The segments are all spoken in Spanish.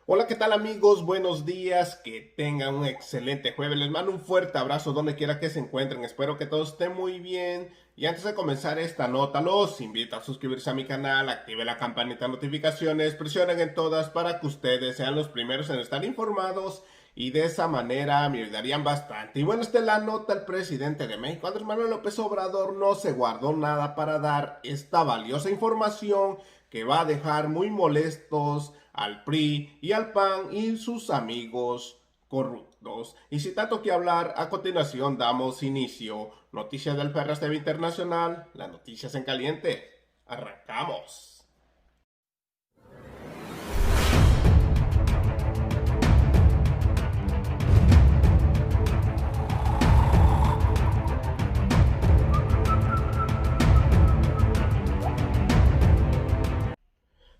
Hola, ¿qué tal amigos? Buenos días, que tengan un excelente jueves. Les mando un fuerte abrazo donde quiera que se encuentren. Espero que todos estén muy bien. Y antes de comenzar esta nota, los invito a suscribirse a mi canal, active la campanita de notificaciones, presionen en todas para que ustedes sean los primeros en estar informados y de esa manera me ayudarían bastante. Y bueno, esta es la nota. El presidente de México, Andrés Manuel López Obrador, no se guardó nada para dar esta valiosa información que va a dejar muy molestos al PRI y al PAN y sus amigos corruptos. Y sin tanto que hablar, a continuación damos inicio. Noticias del Ferras TV Internacional, las noticias en caliente. Arrancamos.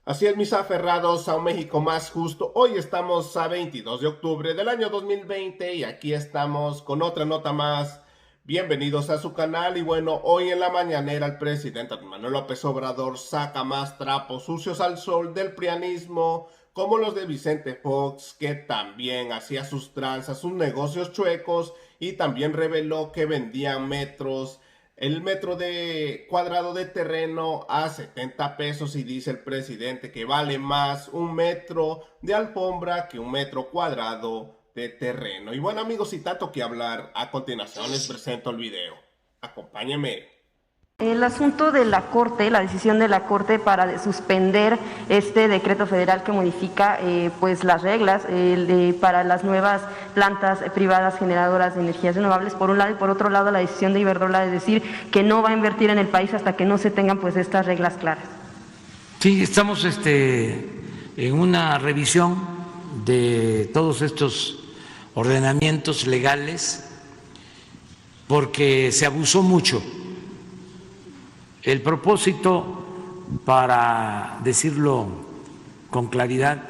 Así es, mis aferrados a un México más justo. Hoy estamos a 22 de octubre del año 2020 y aquí estamos con otra nota más. Bienvenidos a su canal y bueno, hoy en la mañanera el presidente Manuel López Obrador saca más trapos sucios al sol del prianismo, como los de Vicente Fox, que también hacía sus tranzas, sus negocios chuecos y también reveló que vendían metros. El metro de cuadrado de terreno a 70 pesos y dice el presidente que vale más un metro de alfombra que un metro cuadrado de terreno. Y bueno amigos, sin tanto que hablar, a continuación les presento el video. Acompáñenme. El asunto de la Corte, la decisión de la Corte para suspender este decreto federal que modifica pues las reglas para las nuevas plantas privadas generadoras de energías renovables, por un lado, y por otro lado la decisión de Iberdrola de decir que no va a invertir en el país hasta que no se tengan pues estas reglas claras. Sí, estamos en una revisión de todos estos ordenamientos legales porque se abusó mucho. El propósito, para decirlo con claridad,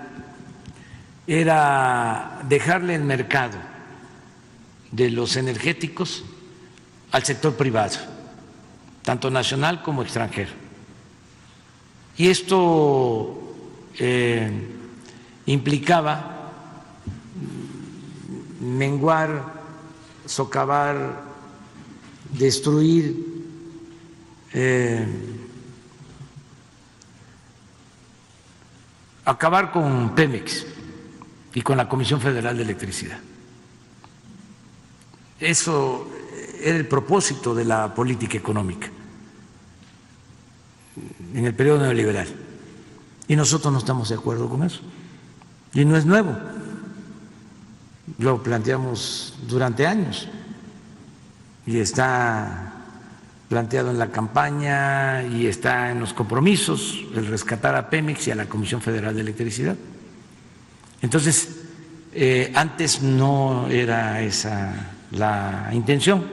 era dejarle el mercado de los energéticos al sector privado, tanto nacional como extranjero. Y esto implicaba menguar, socavar, destruir acabar con Pemex y con la Comisión Federal de Electricidad. Eso era el propósito de la política económica en el periodo neoliberal. Y nosotros no estamos de acuerdo con eso. Y no es nuevo. Lo planteamos durante años y está planteado en la campaña y está en los compromisos el rescatar a Pemex y a la Comisión Federal de Electricidad. Entonces, antes no era esa la intención.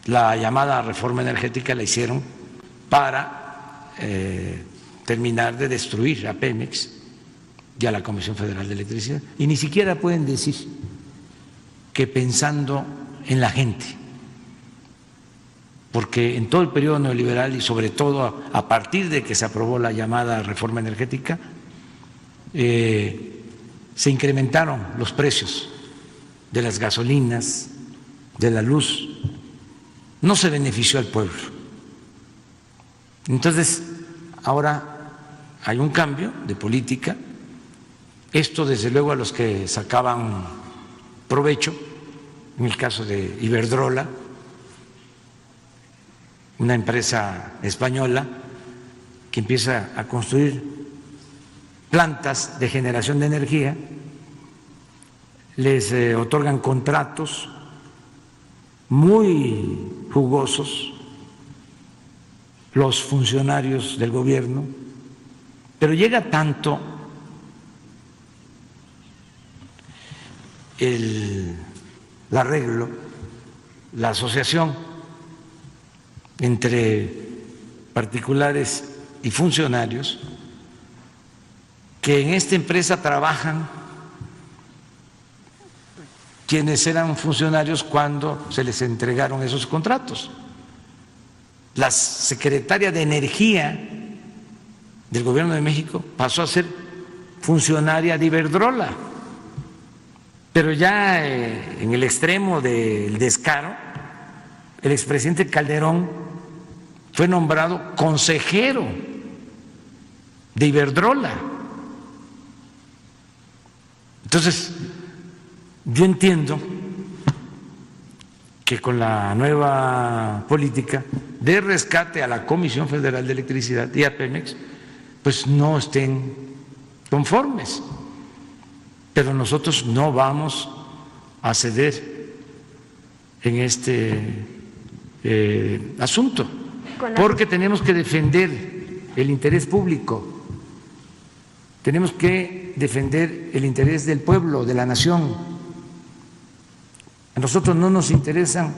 La llamada reforma energética la hicieron para terminar de destruir a Pemex y a la Comisión Federal de Electricidad. Y ni siquiera pueden decir que pensando en la gente, porque en todo el periodo neoliberal y sobre todo a partir de que se aprobó la llamada reforma energética, se incrementaron los precios de las gasolinas, de la luz, no se benefició al pueblo. Entonces, ahora hay un cambio de política, esto desde luego a los que sacaban provecho, en el caso de Iberdrola, una empresa española que empieza a construir plantas de generación de energía, les otorgan contratos muy jugosos los funcionarios del gobierno, pero llega tanto el arreglo, la asociación entre particulares y funcionarios, que en esta empresa trabajan quienes eran funcionarios cuando se les entregaron esos contratos. La secretaria de Energía del Gobierno de México pasó a ser funcionaria de Iberdrola. Pero ya en el extremo del descaro, el expresidente Calderón fue nombrado consejero de Iberdrola. Entonces, yo entiendo que con la nueva política de rescate a la Comisión Federal de Electricidad y a Pemex, pues no estén conformes. Pero nosotros no vamos a ceder en este asunto, porque tenemos que defender el interés público, tenemos que defender el interés del pueblo, de la nación. A nosotros no nos interesan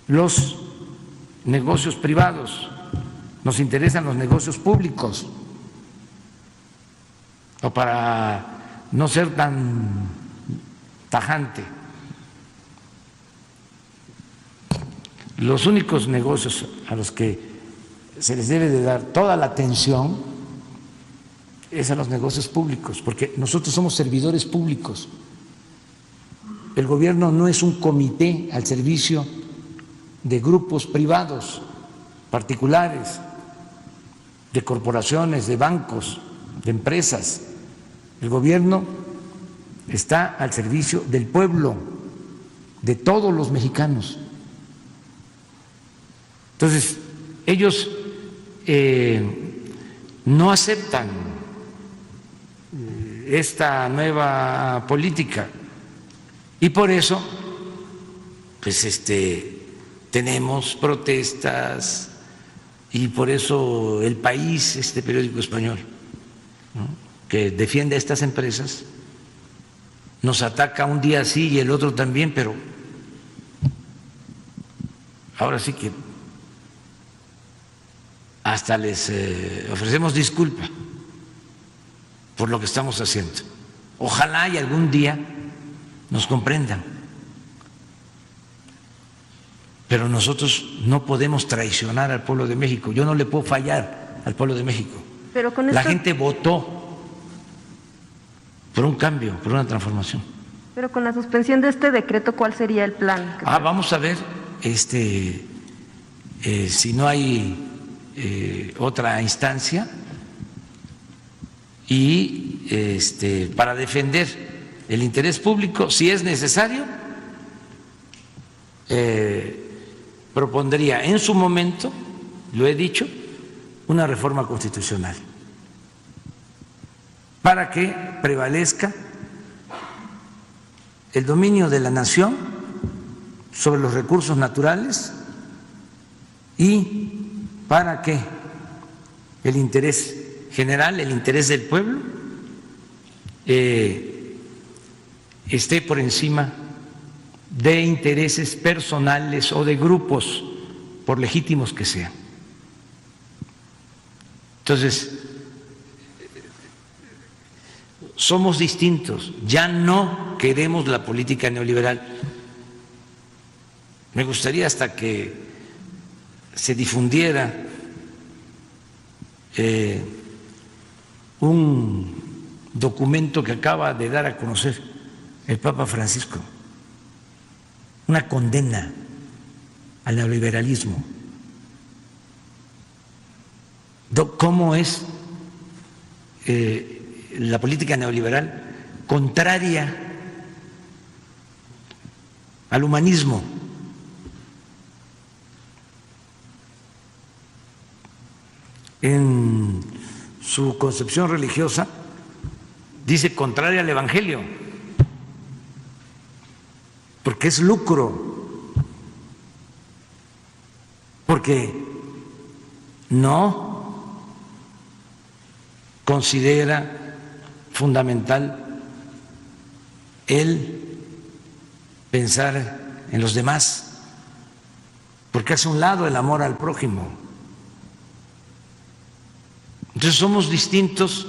los negocios privados, nos interesan los negocios públicos. O para no ser tan tajante, los únicos negocios a los que se les debe de dar toda la atención es a los negocios públicos, porque nosotros somos servidores públicos. El gobierno no es un comité al servicio de grupos privados, particulares, de corporaciones, de bancos, de empresas. El gobierno está al servicio del pueblo, de todos los mexicanos. Entonces, ellos no aceptan esta nueva política y por eso, pues tenemos protestas y por eso El País, este periódico español, ¿no?, que defiende a estas empresas, nos ataca un día sí y el otro también, pero ahora sí que hasta les ofrecemos disculpa por lo que estamos haciendo. Ojalá y algún día nos comprendan, pero nosotros no podemos traicionar al pueblo de México. Yo no le puedo fallar al pueblo de México. Pero con la gente votó por un cambio, por una transformación. Pero con la suspensión de este decreto, ¿cuál sería el plan? Vamos a ver si no hay otra instancia y para defender el interés público, si es necesario, propondría en su momento, lo he dicho, una reforma constitucional para que prevalezca el dominio de la nación sobre los recursos naturales y para que el interés general, el interés del pueblo, esté por encima de intereses personales o de grupos, por legítimos que sean. Entonces, somos distintos, ya no queremos la política neoliberal. Me gustaría hasta que se difundiera un documento que acaba de dar a conocer el Papa Francisco, una condena al neoliberalismo. ¿Cómo es la política neoliberal contraria al humanismo? En su concepción religiosa dice contraria al Evangelio, porque es lucro, porque no considera fundamental el pensar en los demás, porque hace a un lado el amor al prójimo. Entonces somos distintos,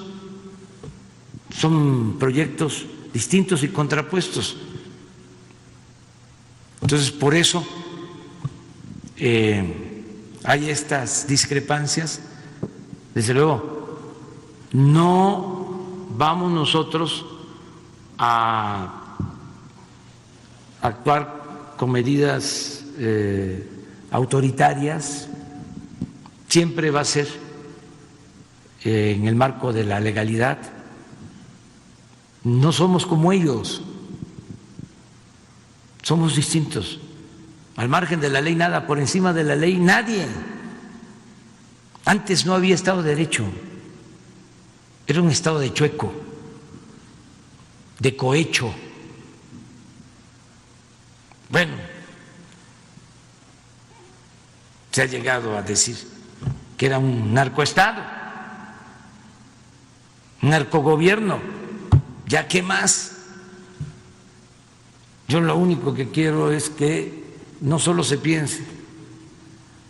son proyectos distintos y contrapuestos. Entonces por eso hay estas discrepancias. desde luego, no vamos nosotros a actuar con medidas autoritarias, siempre va a ser en el marco de la legalidad. No somos como ellos, somos distintos. Al margen de la ley nada, por encima de la ley nadie. Antes no había Estado de Derecho, era un Estado de chueco, de cohecho. Bueno, se ha llegado a decir que era un narcoestado, un narcogobierno. ¿Ya qué más? Yo lo único que quiero es que no solo se piense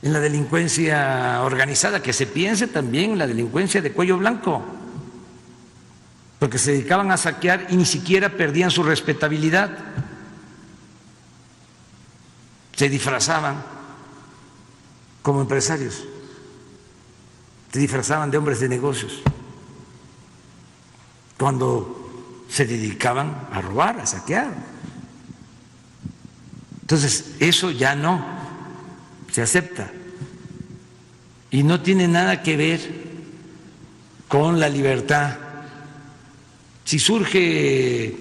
en la delincuencia organizada, que se piense también en la delincuencia de cuello blanco, porque se dedicaban a saquear y ni siquiera perdían su respetabilidad. Se disfrazaban como empresarios, se disfrazaban de hombres de negocios, cuando se dedicaban a robar, a saquear. Entonces, eso ya no se acepta y no tiene nada que ver con la libertad. Si surge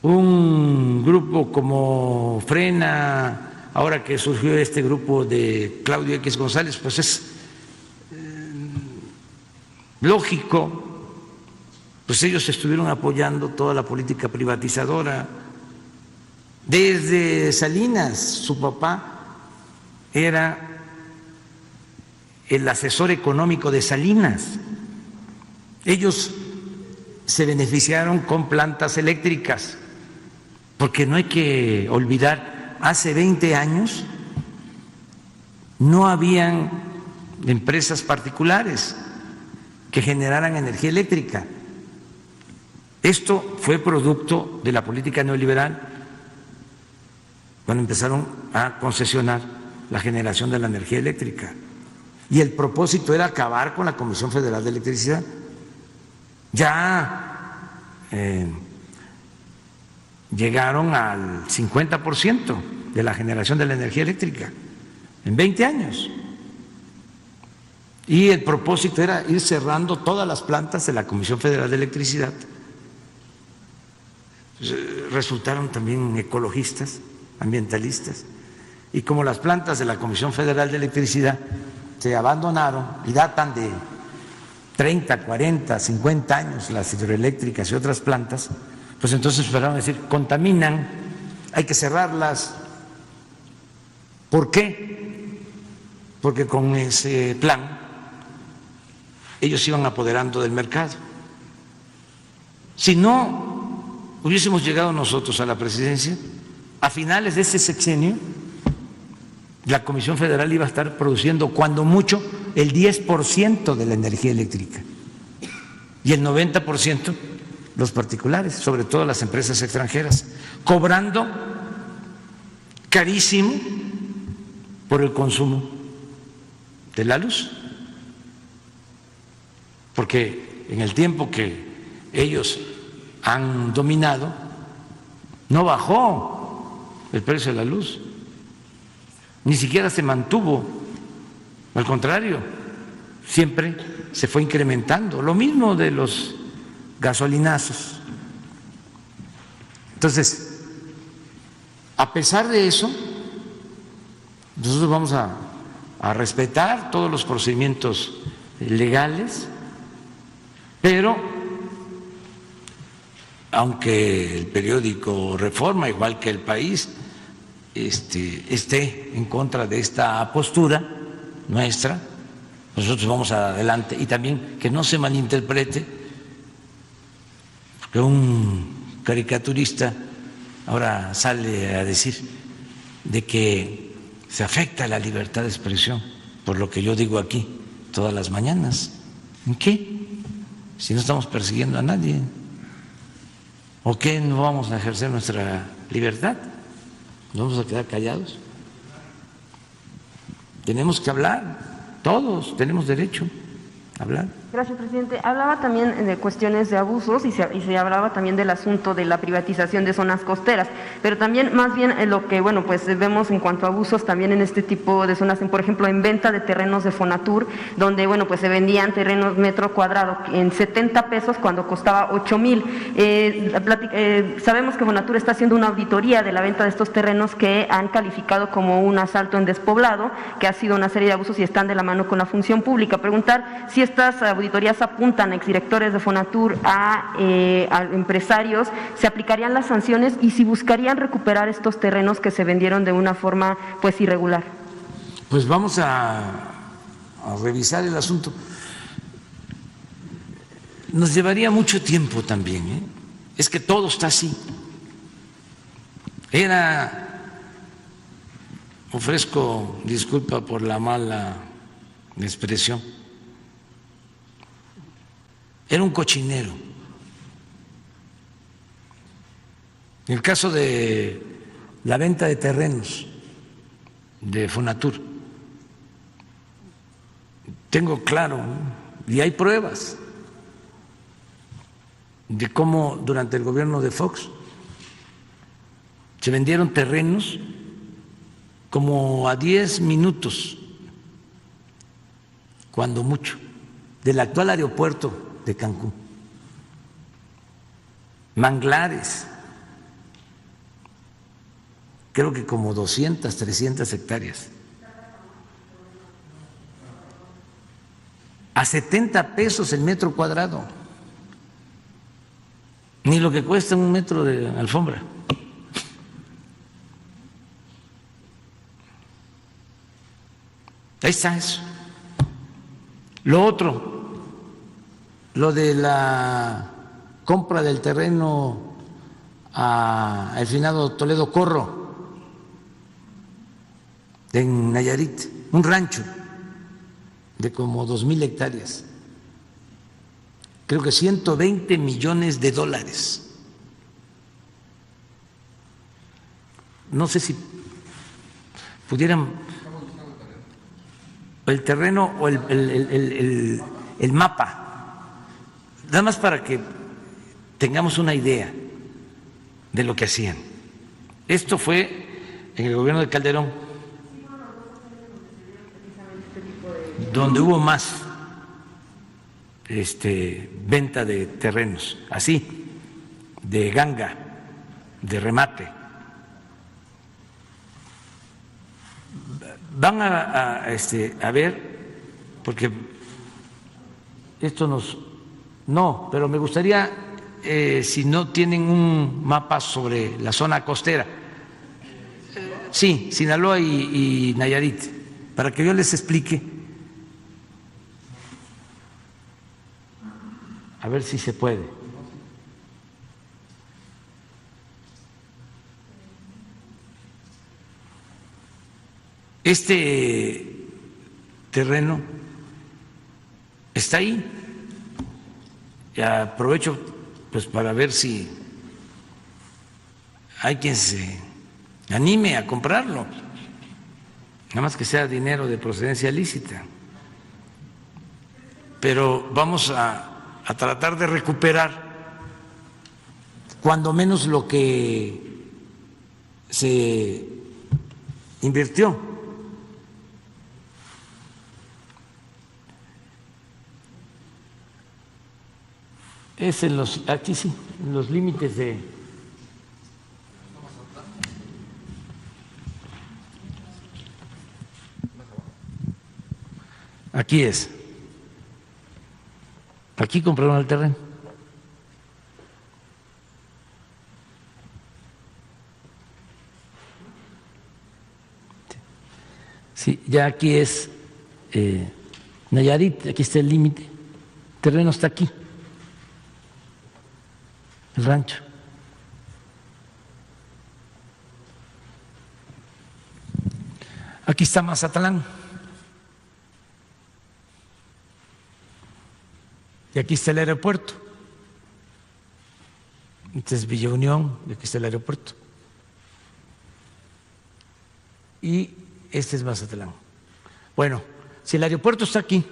un grupo como Frena, ahora que surgió este grupo de Claudio X González, pues es lógico, pues ellos estuvieron apoyando toda la política privatizadora. Desde Salinas, su papá era el asesor económico de Salinas. Ellos se beneficiaron con plantas eléctricas, porque no hay que olvidar, hace 20 años no habían empresas particulares que generaran energía eléctrica. Esto fue producto de la política neoliberal, cuando empezaron a concesionar la generación de la energía eléctrica. Y el propósito era acabar con la Comisión Federal de Electricidad. Ya llegaron al 50% de la generación de la energía eléctrica en 20 años. Y el propósito era ir cerrando todas las plantas de la Comisión Federal de Electricidad. Resultaron también ecologistas, ambientalistas, y como las plantas de la Comisión Federal de Electricidad se abandonaron y datan de 30, 40, 50 años, las hidroeléctricas y otras plantas, pues entonces empezaron a decir, contaminan, hay que cerrarlas. ¿Por qué? Porque con ese plan ellos iban apoderando del mercado. Si no hubiésemos llegado nosotros a la presidencia, a finales de ese sexenio, la Comisión Federal iba a estar produciendo cuando mucho el 10% de la energía eléctrica y el 90% los particulares, sobre todo las empresas extranjeras, cobrando carísimo por el consumo de la luz, porque en el tiempo que ellos han dominado no bajó el precio de la luz, ni siquiera se mantuvo, al contrario, siempre se fue incrementando. Lo mismo de los gasolinazos. Entonces, a pesar de eso, nosotros vamos a respetar todos los procedimientos legales, pero aunque el periódico Reforma, igual que El País, esté en contra de esta postura nuestra, nosotros vamos adelante. Y también que no se malinterprete, porque un caricaturista ahora sale a decir de que se afecta la libertad de expresión por lo que yo digo aquí todas las mañanas. ¿En qué? Si no estamos persiguiendo a nadie. ¿O qué no vamos a ejercer nuestra libertad? ¿Nos vamos a quedar callados? Tenemos que hablar, todos tenemos derecho. hablar. Gracias, presidente. Hablaba también de cuestiones de abusos y se hablaba también del asunto de la privatización de zonas costeras, pero también más bien lo que, bueno, pues vemos en cuanto a abusos también en este tipo de zonas, por ejemplo, en venta de terrenos de Fonatur, donde, bueno, pues se vendían terrenos metro cuadrado en 70 pesos cuando costaba 8,000. Sabemos que Fonatur está haciendo una auditoría de la venta de estos terrenos que han calificado como un asalto en despoblado, que ha sido una serie de abusos y están de la mano con la función pública. Preguntar si estas auditorías apuntan a exdirectores de Fonatur, a empresarios, ¿se aplicarían las sanciones y si buscarían recuperar estos terrenos que se vendieron de una forma pues irregular? Pues vamos a revisar el asunto. Nos llevaría mucho tiempo también, ¿eh? Es que todo está así. Ofrezco disculpa por la mala expresión, era un cochinero. En el caso de la venta de terrenos de Fonatur, tengo claro, y hay pruebas de cómo durante el gobierno de Fox se vendieron terrenos como a 10 minutos, cuando mucho, del actual aeropuerto de Cancún, manglares, creo que como 200, 300 hectáreas, a 70 pesos el metro cuadrado, ni lo que cuesta un metro de alfombra. Ahí está eso. Lo otro, lo de la compra del terreno al finado Toledo Corro, en Nayarit, un rancho de como 2,000 hectáreas, creo que $120 millones. No sé si pudieran el terreno o el mapa, nada más para que tengamos una idea de lo que hacían. Esto fue en el gobierno de Calderón, donde hubo más venta de terrenos, así, de ganga, de remate. Van a ver, porque esto no, pero me gustaría, si no tienen un mapa sobre la zona costera, sí, Sinaloa y Nayarit, para que yo les explique, a ver si se puede. Este terreno está ahí. Y aprovecho pues para ver si hay quien se anime a comprarlo, nada más que sea dinero de procedencia lícita. Pero vamos a tratar de recuperar cuando menos lo que se invirtió. Es aquí sí, en los límites de... Aquí es. Aquí compraron el terreno. Sí, ya aquí es Nayarit, aquí está el límite. El terreno está aquí. El rancho. Aquí está Mazatlán. Y aquí está el aeropuerto. Este es Villa Unión, y aquí está el aeropuerto. Y este es Mazatlán. Bueno, si el aeropuerto está aquí,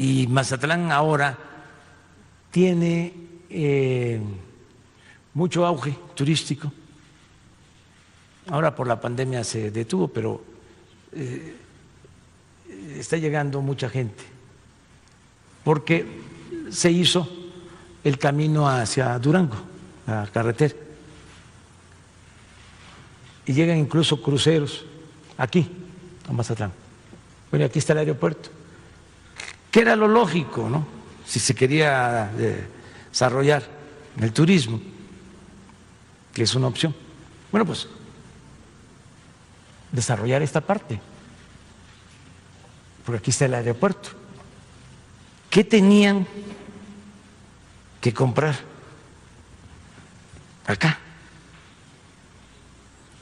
y Mazatlán ahora tiene mucho auge turístico. Ahora por la pandemia se detuvo, pero está llegando mucha gente porque se hizo el camino hacia Durango, la carretera, y llegan incluso cruceros aquí a Mazatlán. Bueno, aquí está el aeropuerto, que era lo lógico, ¿no? Si se quería desarrollar el turismo, que es una opción. Bueno, pues desarrollar esta parte, porque aquí está el aeropuerto. ¿Qué tenían que comprar acá?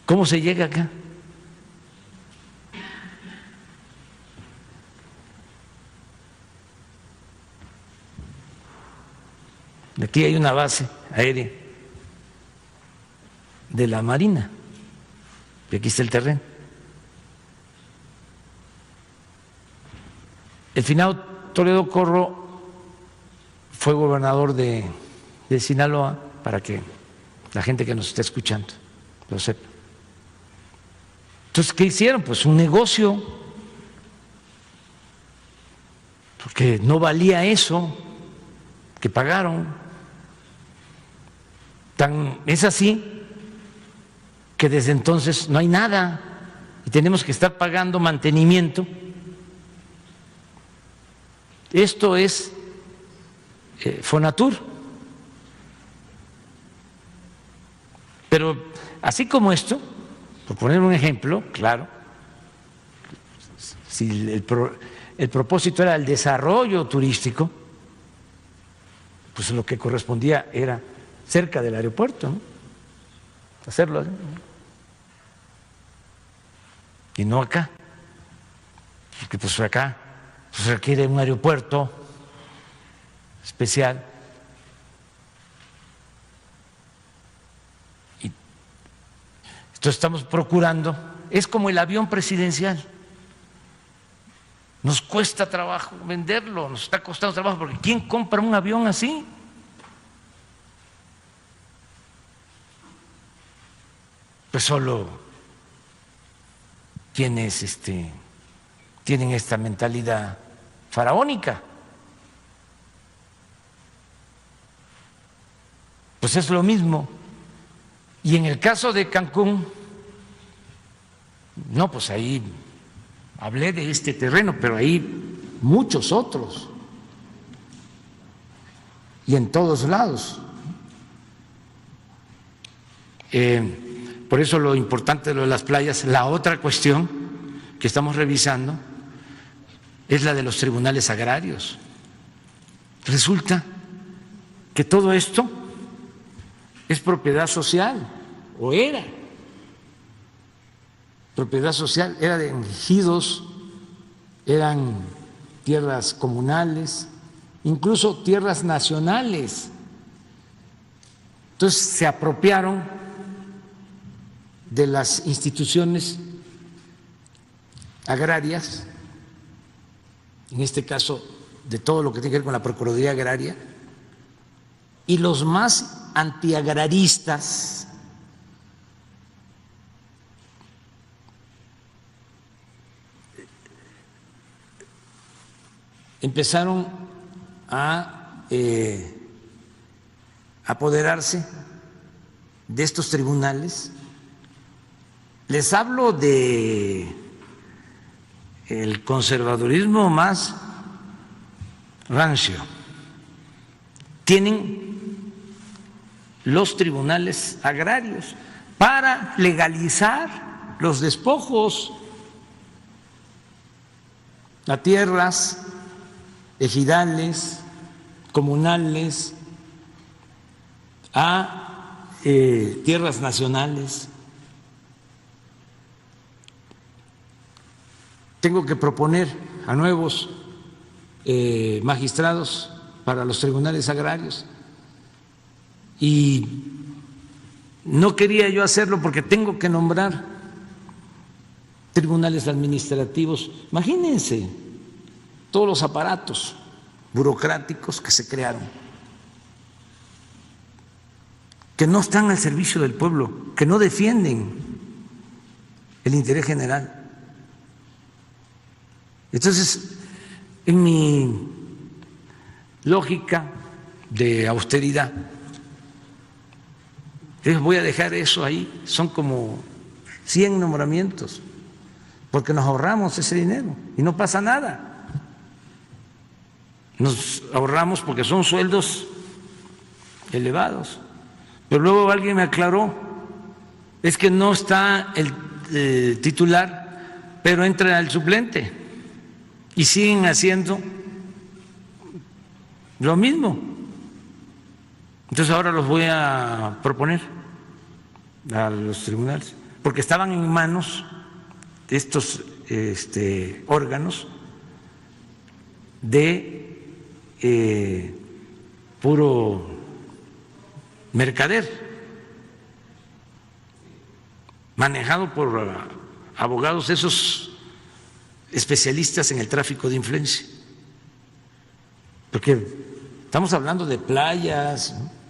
¿Cómo se llega acá? Aquí hay una base aérea de la Marina, y aquí está el terreno. El finado Toledo Corro fue gobernador de Sinaloa, para que la gente que nos está escuchando lo sepa. Entonces, ¿qué hicieron? Pues un negocio, porque no valía eso que pagaron. Es así que desde entonces no hay nada y tenemos que estar pagando mantenimiento. Esto es Fonatur. Pero así como esto, por poner un ejemplo, claro, si el propósito era el desarrollo turístico, pues lo que correspondía era cerca del aeropuerto, ¿no? Hacerlo así, ¿no? Y no acá, porque pues acá pues requiere un aeropuerto especial. Y entonces estamos procurando, es como el avión presidencial. Nos cuesta trabajo venderlo, nos está costando trabajo, porque ¿quién compra un avión así? Pues solo quienes tienen esta mentalidad faraónica. Pues es lo mismo. Y en el caso de Cancún, no, pues ahí hablé de este terreno, pero ahí muchos otros. Y en todos lados. Por eso lo importante de lo de las playas. La otra cuestión que estamos revisando es la de los tribunales agrarios. Resulta que todo esto es propiedad social, o era propiedad social, era de ejidos, eran tierras comunales, incluso tierras nacionales. Entonces se apropiaron de las instituciones agrarias, en este caso de todo lo que tiene que ver con la Procuraduría Agraria, y los más antiagraristas empezaron a apoderarse de estos tribunales. Les hablo de el conservadurismo más rancio. Tienen los tribunales agrarios para legalizar los despojos a tierras ejidales, comunales, a tierras nacionales. Tengo que proponer a nuevos magistrados para los tribunales agrarios y no quería yo hacerlo porque tengo que nombrar tribunales administrativos. Imagínense todos los aparatos burocráticos que se crearon, que no están al servicio del pueblo, que no defienden el interés general. Entonces, en mi lógica de austeridad, voy a dejar eso ahí, son como 100 nombramientos, porque nos ahorramos ese dinero y no pasa nada. Nos ahorramos porque son sueldos elevados. Pero luego alguien me aclaró, es que no está el titular, pero entra el suplente y siguen haciendo lo mismo. Entonces ahora los voy a proponer a los tribunales, porque estaban en manos de estos órganos de puro mercader, manejado por abogados, esos especialistas en el tráfico de influencia, porque estamos hablando de playas, ¿no?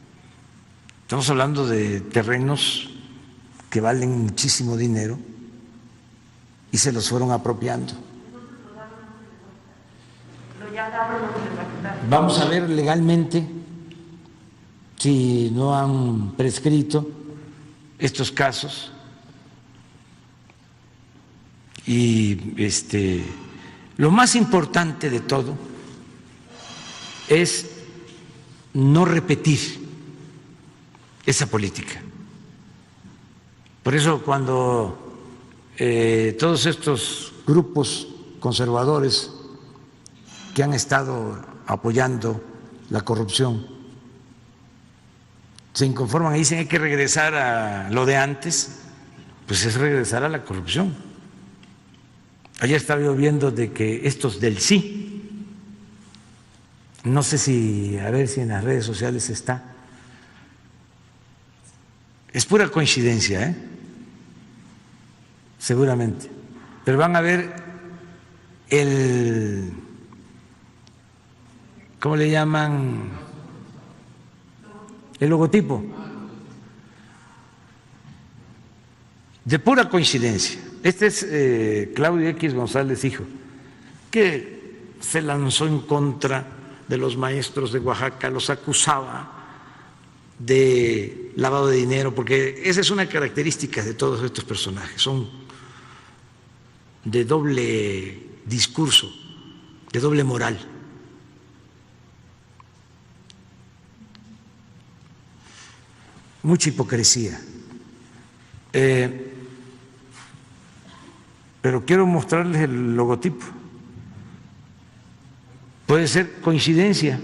Estamos hablando de terrenos que valen muchísimo dinero y se los fueron apropiando. Vamos a ver legalmente si no han prescrito estos casos y lo más importante de todo es no repetir esa política. Por eso cuando todos estos grupos conservadores que han estado apoyando la corrupción se inconforman y dicen hay que regresar a lo de antes, pues es regresar a la corrupción. Ayer estaba yo viendo de que estos del sí, no sé si, a ver si en las redes sociales está, es pura coincidencia, seguramente, pero van a ver el, ¿cómo le llaman? El logotipo. De pura coincidencia. Este es Claudio X González, hijo, que se lanzó en contra de los maestros de Oaxaca, los acusaba de lavado de dinero, porque esa es una característica de todos estos personajes, son de doble discurso, de doble moral. Mucha hipocresía. Pero quiero mostrarles el logotipo. Puede ser coincidencia.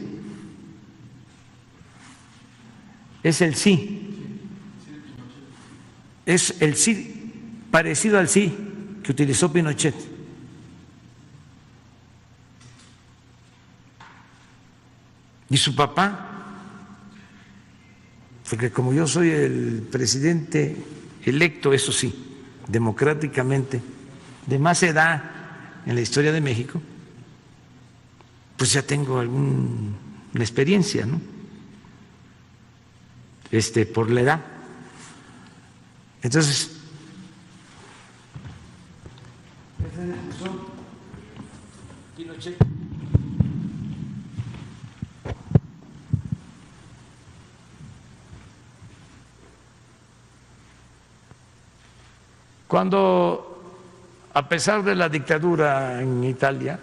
Es el sí. Es el sí parecido al sí que utilizó Pinochet. Y su papá, porque como yo soy el presidente electo, eso sí, democráticamente, de más edad en la historia de México, pues ya tengo alguna experiencia, ¿no? Por la edad. Entonces, Pinochet. Cuando, a pesar de la dictadura en Italia,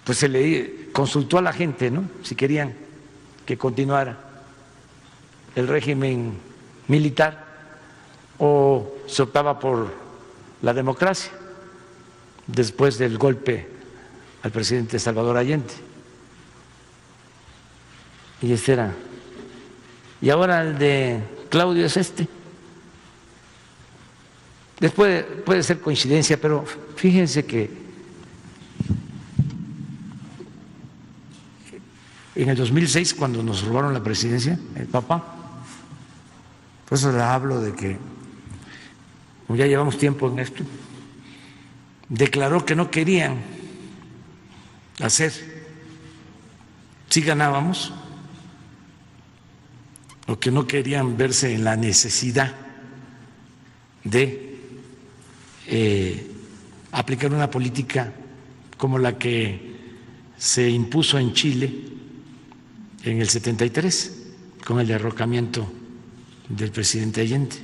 pues se le consultó a la gente, ¿no?, si querían que continuara el régimen militar o se optaba por la democracia después del golpe al presidente Salvador Allende. Y ese era. Y ahora el de Claudio es este. Después puede ser coincidencia, pero fíjense que en el 2006, cuando nos robaron la presidencia, el papá, por eso les hablo de que, como ya llevamos tiempo en esto, declaró que no querían hacer, si ganábamos, o que no querían verse en la necesidad de aplicar una política como la que se impuso en Chile en el 73, con el derrocamiento del presidente Allende.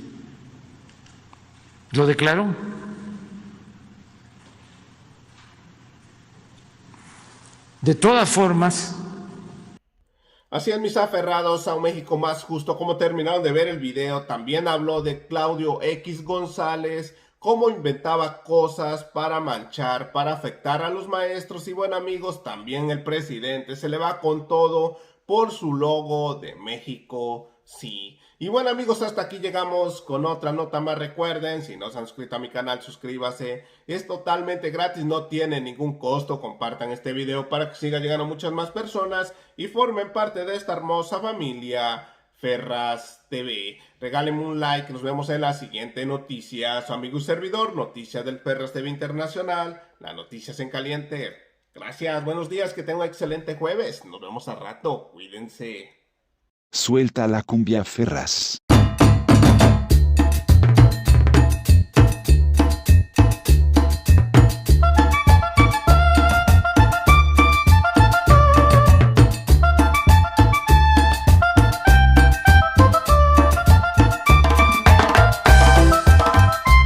Lo declaró. De todas formas, así es, mis aferrados a un México más justo. Como terminaron de ver el video, también habló de Claudio X González, cómo inventaba cosas para manchar, para afectar a los maestros. Y bueno, amigos, también el presidente se le va con todo por su logo de México sí. Y bueno, amigos, hasta aquí llegamos con otra nota más. Recuerden, si no se han suscrito a mi canal, suscríbase. Es totalmente gratis, no tiene ningún costo. Compartan este video para que siga llegando a muchas más personas y formen parte de esta hermosa familia Ferraz TV. Regálenme un like, nos vemos en la siguiente noticia. Su amigo y servidor, Noticias del Ferraz TV Internacional, las noticias en caliente. Gracias, buenos días, que tengan un excelente jueves. Nos vemos al rato, cuídense. Suelta la cumbia, Ferraz.